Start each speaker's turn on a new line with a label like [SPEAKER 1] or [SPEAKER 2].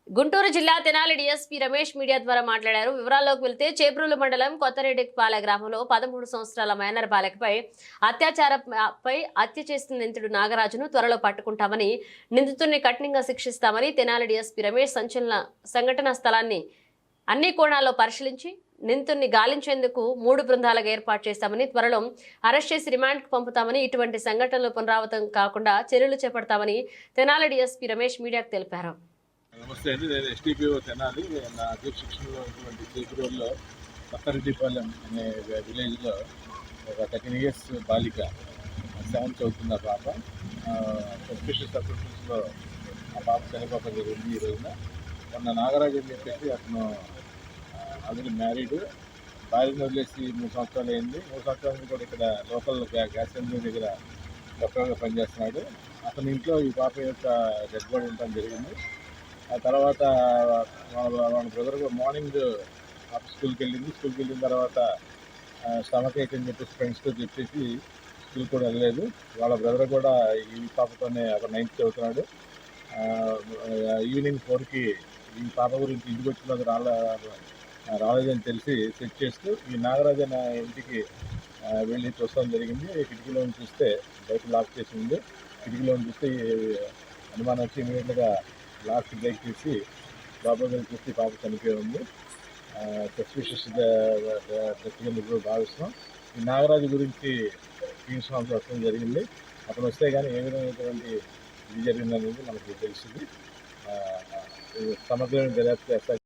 [SPEAKER 1] గుంటూరు జిల్లా Tenali DSP Ramesh media ద్వారా మాట్లాడారు. వివరాల్లోకి వెళ్తే చేబ్రోలు మండలం కొత్తరెడ్డిపాలె గ్రామంలో 13 సంవత్సరాల మైనర్ బాలికపై అత్యాచారంపై హత్య చేసిన నిందితుడు నాగరాజును త్వరలో పట్టుకుంటామని, నిందితుడిని కఠినంగా శిక్షిస్తామని తెనాలి డీఎస్పీ రమేష్ సంఘటనా స్థలాన్ని అన్ని కోణాల్లో పరిశీలించి నిందితుడిని గాలించేందుకు 3 బృందాలుగా ఏర్పాటు చేస్తామని, త్వరలో అరెస్ట్ చేసి రిమాండ్కు పంపుతామని, ఇటువంటి సంఘటనలు పునరావృతం కాకుండా చర్యలు చేపడతామని తెనాలి డీఎస్పీ రమేష్ మీడియాకు తెలిపారు.
[SPEAKER 2] నమస్తే అండి, నేను ఎస్టీపీఓ తెనాలి. నా అధ్యక్షతలో ఉన్నటువంటి చేబ్రోలులో కొత్తరెడ్డిపాలెం అనే విలేజ్లో ఒక 13 years బాలిక 7th చదువుతున్న పాప సస్పిషియస్ సర్కమ్స్టెన్స్లో ఆ పాప చనిపోక జరిగింది. ఈ రోజున మొన్న నాగరాజు అని చెప్పేసి అతను ఆల్రెడీ మ్యారీడ్, భార్యను వదిలేసి 3 సంవత్సరాలు అయింది. 3 సంవత్సరాల నుంచి కూడా ఇక్కడ లోకల్ గ్యాస్ సెంటర్ దగ్గర డాక్టర్గా పనిచేస్తున్నాడు. అతని ఇంట్లో ఈ పాప యొక్క డెడ్ బాడీ ఉండటం జరిగింది. ఆ తర్వాత వాళ్ళ బ్రదర్ మార్నింగ్ స్కూల్కి వెళ్ళిన తర్వాత స్టమక్ ఏక్ అని చెప్పేసి ఫ్రెండ్స్తో చెప్పేసి స్కూల్ కూడా వెళ్ళలేదు. వాళ్ళ బ్రదర్ కూడా ఈ పాపతోనే అతను 9th చదువుతున్నాడు. ఈవినింగ్ 4కి ఈ పాప గురించి ఇంటికి వచ్చినది రాలేదని తెలిసి చెక్ చేస్తూ ఈ నాగరాజు అనే ఇంటికి వెళ్ళి చూడడం జరిగింది. కిటికీలో చూస్తే బయట లాక్ చేసి ఉంది. కిటికీలో చూస్తే అనుమానం వచ్చి ఇమీడియట్గా లాస్ట్ బ్రేక్ తీసి లోపలికి చూసి పాప చనిపోయి ఉంది. సస్పిషియస్ డెత్ భావిస్తున్నాం. ఈ నాగరాజు గురించి తీసుకోవాల్సి వస్తడం జరిగింది. అతను వస్తే కానీ ఏ విధమైనటువంటి ఇది జరిగిందనేది మనకి తెలిసింది. సమగ్రమైన దర్యాప్తు చేస్తారు.